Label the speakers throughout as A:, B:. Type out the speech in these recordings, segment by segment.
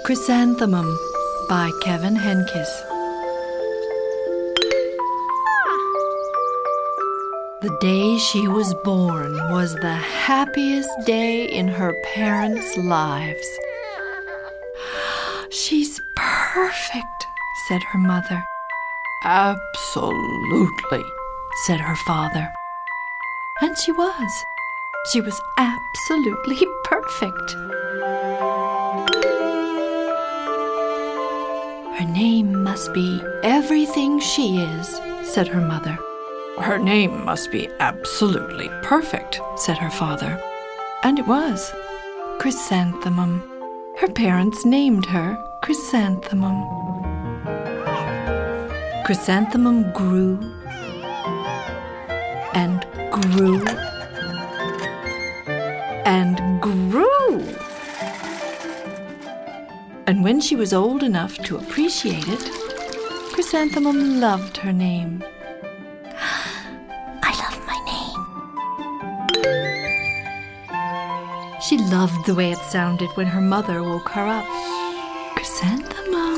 A: Chrysanthemum by Kevin Henkes. The day she was born was the happiest day in her parents' lives. "She's perfect," said her mother. "Absolutely," said her father. And she was. She was absolutely perfect. "Her name must be everything she is," said her mother. "Her name must be absolutely perfect," said her father. And it was. Chrysanthemum. Her parents named her Chrysanthemum. Chrysanthemum grew and grew and grew. And when she was old enough to appreciate it, Chrysanthemum loved her name. "I love my name." She loved the way it sounded when her mother woke her up. Chrysanthemum.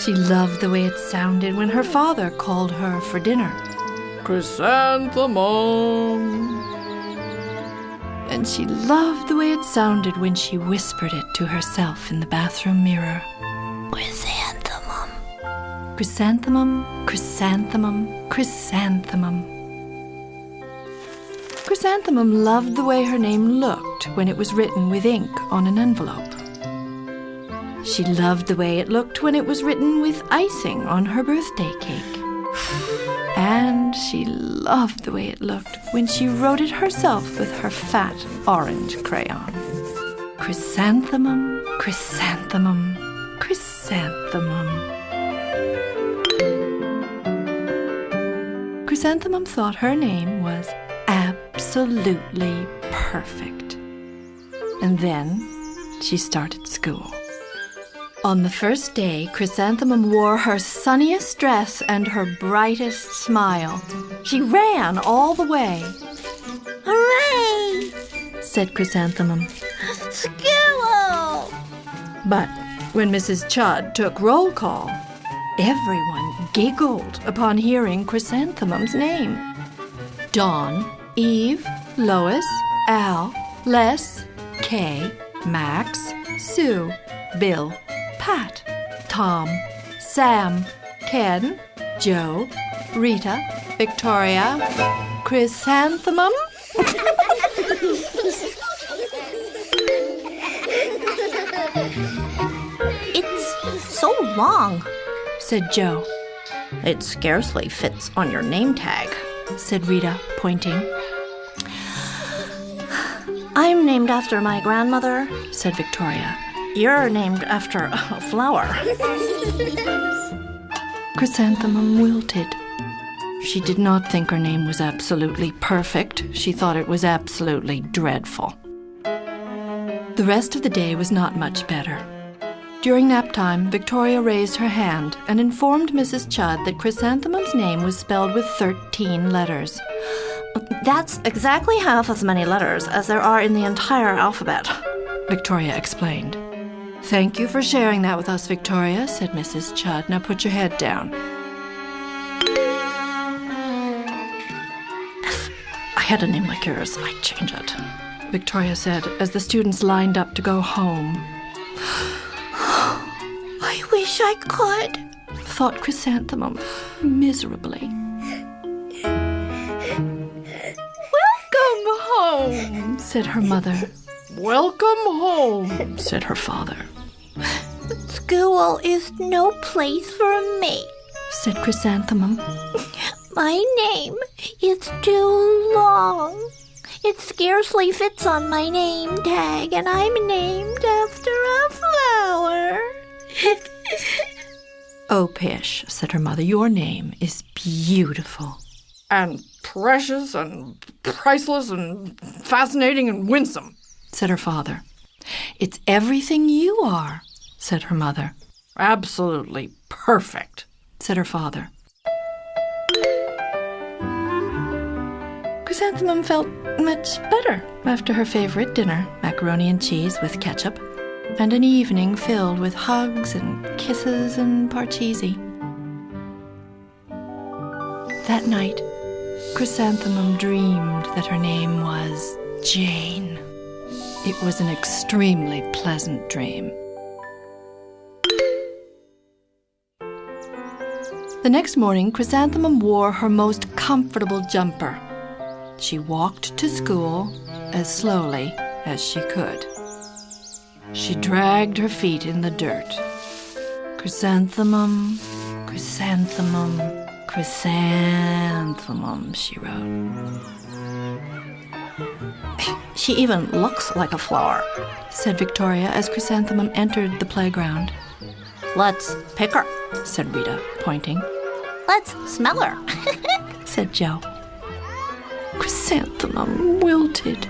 A: She loved the way it sounded when her father called her for dinner. Chrysanthemum. And she loved the way it sounded when she whispered it to herself in the bathroom mirror. Chrysanthemum. Chrysanthemum, chrysanthemum, chrysanthemum. Chrysanthemum loved the way her name looked when it was written with ink on an envelope. She loved the way it looked when it was written with icing on her birthday cake. And she loved the way it looked when she wrote it herself with her fat orange crayon. Chrysanthemum, chrysanthemum, chrysanthemum. Chrysanthemum thought her name was absolutely perfect. And then she started school. On the first day, Chrysanthemum wore her sunniest dress and her brightest smile. She ran all the way. "Hooray!" said Chrysanthemum. "School!" But when Mrs. Chudd took roll call, everyone giggled upon hearing Chrysanthemum's name. Dawn, Eve, Lois, Al, Les, Kay, Max, Sue, Bill, Pat, Tom, Sam, Ken, Joe, Rita, Victoria, Chrysanthemum.
B: "It's so long,"
A: said Joe.
B: "It scarcely fits on your name tag,"
A: said Rita, pointing.
B: "I'm named after my grandmother,"
A: said Victoria.
B: "You're named after a flower."
A: Chrysanthemum wilted. She did not think her name was absolutely perfect. She thought it was absolutely dreadful. The rest of the day was not much better. During nap time, Victoria raised her hand and informed Mrs. Chudd that Chrysanthemum's name was spelled with 13 letters.
B: "That's exactly half as many letters as there are in the entire alphabet,"
A: Victoria explained. "Thank you for sharing that with us, Victoria," said Mrs. Chudd. "Now put your head down."
B: "If I had a name like yours, I'd change it,"
A: Victoria said as the students lined up to go home.
B: "I wish I could,"
A: thought Chrysanthemum miserably. "Welcome home," said her mother. "Welcome home," said her father.
B: "School is no place for me,"
A: said Chrysanthemum.
B: "My name is too long. It scarcely fits on my name tag, and I'm named after a flower."
A: "Oh, Pish," said her mother, "your name is beautiful." "And precious and priceless and fascinating and winsome," said her father. "It's everything you are," said her mother. "Absolutely perfect," said her father. Chrysanthemum felt much better after her favorite dinner, macaroni and cheese with ketchup. and an evening filled with hugs and kisses and parcheesi. That night, Chrysanthemum dreamed that her name was Jane. It was an extremely pleasant dream. The next morning, Chrysanthemum wore her most comfortable jumper. She walked to school as slowly as she could. She dragged her feet in the dirt. Chrysanthemum, chrysanthemum, chrysanthemum, she wrote. She even looks like a flower, said Victoria as Chrysanthemum entered the playground.
B: Let's pick her,
A: said Rita, pointing.
B: Let's smell her,
A: said Jo. Chrysanthemum wilted.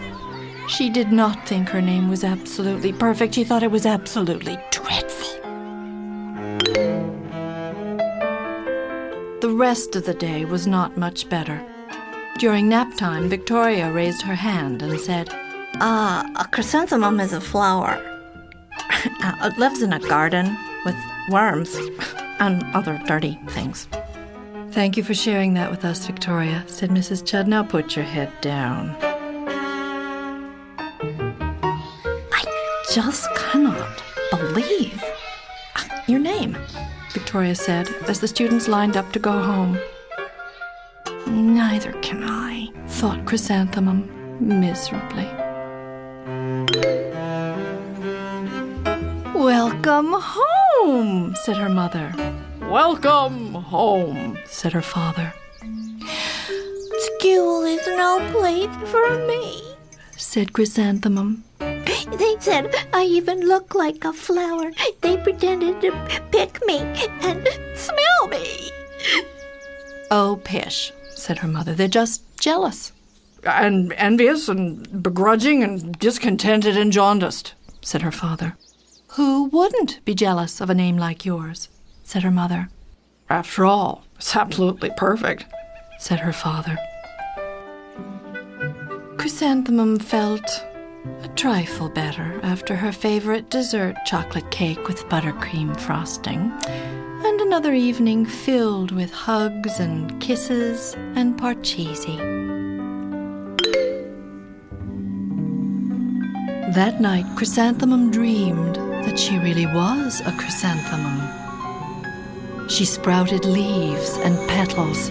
A: She did not think her name was absolutely perfect. She thought it was absolutely dreadful. The rest of the day was not much better. During nap time, Victoria raised her hand and said,
B: a chrysanthemum is a flower. It lives in a garden with worms and other dirty things.
A: Thank you for sharing that with us, Victoria, said Mrs. Chudd. Now put your head down.
B: I just cannot believe your name,
A: Victoria said as the students lined up to go home. Neither can I, thought Chrysanthemum miserably. Welcome home, said her mother. Welcome home, said her father.
B: School is no place for me,
A: said Chrysanthemum.
B: They said I even look like a flower. They pretended to pick me and smell me.
A: Oh, pish, said her mother. They're just jealous. And envious and begrudging and discontented and jaundiced, said her father. Who wouldn't be jealous of a name like yours, said her mother. After all, it's absolutely perfect, said her father. Chrysanthemum felt a trifle better after her favorite dessert chocolate cake with buttercream frosting, and another evening filled with hugs and kisses and parcheesi. That night, Chrysanthemum dreamed that she really was a chrysanthemum. She sprouted leaves and petals.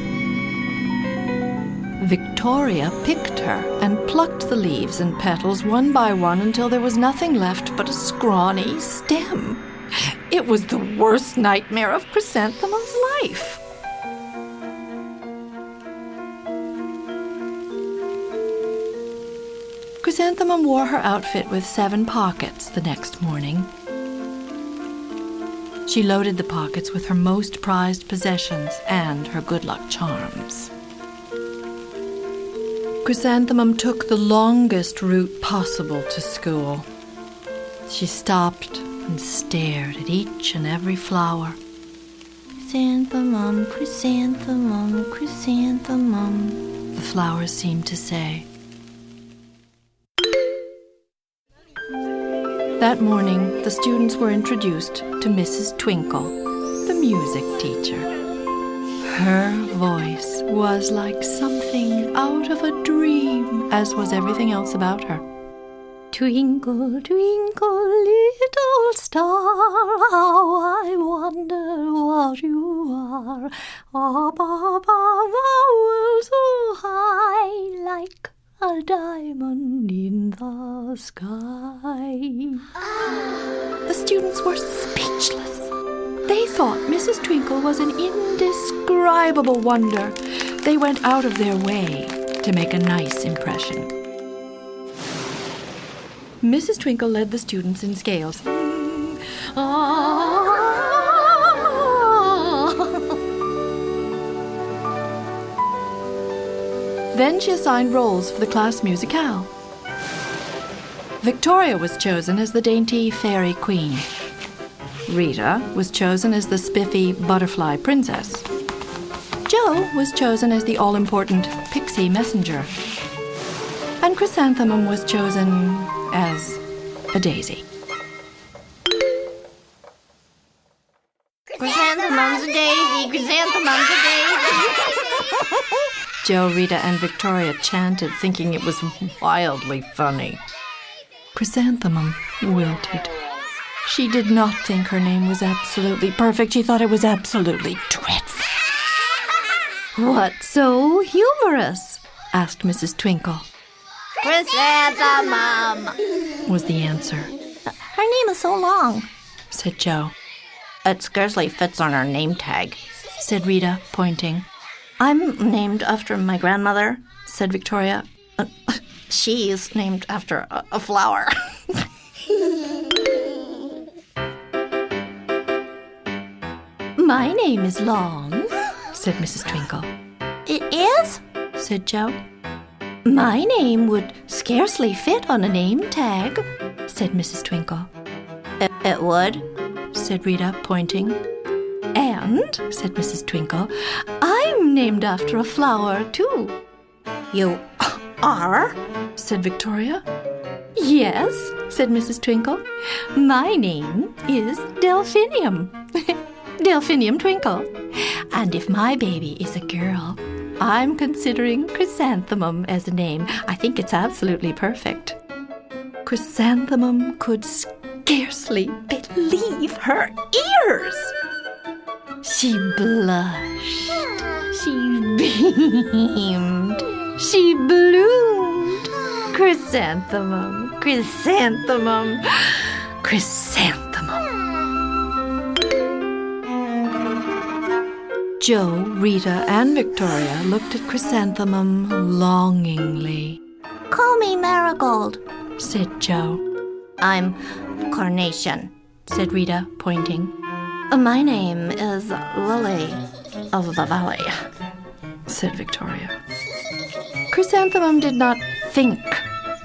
A: Victoria picked her and plucked the leaves and petals one by one until there was nothing left but a scrawny stem. It was the worst nightmare of Chrysanthemum's life. Chrysanthemum wore her outfit with 7 pockets the next morning. She loaded the pockets with her most prized possessions and her good luck charms. Chrysanthemum took the longest route possible to school. She stopped and stared at each and every flower. Chrysanthemum, chrysanthemum, chrysanthemum, the flowers seemed to say. That morning, the students were introduced to Mrs. Twinkle, the music teacher. Her voice was like something out of a dream, as was everything else about her. Twinkle, twinkle, little star, how I wonder what you are. Up above the world so high, like a diamond in the sky. The students were speechless. They thought Mrs. Twinkle was an indescribable wonder. They went out of their way to make a nice impression. Mrs. Twinkle led the students in scales. Then she assigned roles for the class musicale. Victoria was chosen as the dainty fairy queen. Rita was chosen as the spiffy butterfly princess. Jo was chosen as the all-important pixie messenger. And Chrysanthemum was chosen as a daisy.
B: daisy, chrysanthemum's a daisy.
A: Joe, Rita, and Victoria chanted, thinking it was wildly funny. Chrysanthemum wilted. She did not think her name was absolutely perfect. She thought it was absolutely dreadful. "What's so humorous?" asked Mrs. Twinkle.
B: Chrysanthemum,
A: Was the answer.
B: her name is so long,
A: Said Joe.
B: it scarcely fits on her name tag.
A: Said Rita, pointing.
B: I'm named after my grandmother, said Victoria. She's named after a flower.
A: "My name is long," said Mrs. Twinkle.
B: It is?
A: Said Joe.
B: My name would scarcely fit on a name tag,
A: Said Mrs. Twinkle.
B: It would,
A: Said Rita, pointing. "And," said Mrs. Twinkle, "I'm named after a flower, too."
B: You are?
A: Said Victoria. "Yes," said Mrs. Twinkle. "My name is Delphinium. Delphinium Twinkle. And if my baby is a girl, I'm considering Chrysanthemum as a name. I think it's absolutely perfect." Chrysanthemum could scarcely believe her ears. She blushed. She beamed. She bloomed. Chrysanthemum, chrysanthemum, chrysanthemum. Joe, Rita, and Victoria looked at Chrysanthemum longingly.
B: Call me Marigold.
A: Said Joe.
B: I'm Carnation.
A: Said Rita, pointing.
B: My name is Lily of the Valley.
A: Said Victoria. Chrysanthemum did not think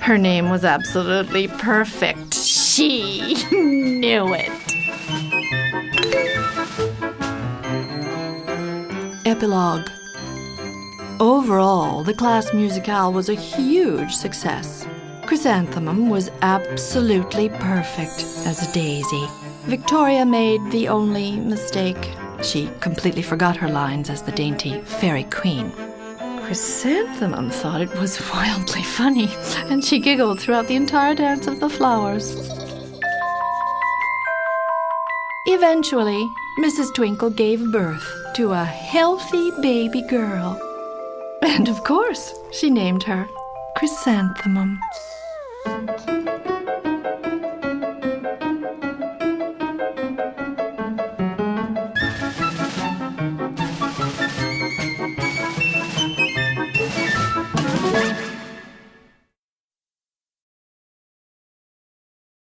A: her name was absolutely perfect. She knew it. Epilogue. Overall, the class musicale was a huge success. Chrysanthemum was absolutely perfect as a daisy. Victoria made the only mistake. She completely forgot her lines as the dainty fairy queen. Chrysanthemum thought it was wildly funny, and she giggled throughout the entire dance of the flowers. Eventually, Mrs. Twinkle gave birth to a healthy baby girl. And of course, she named her Chrysanthemum.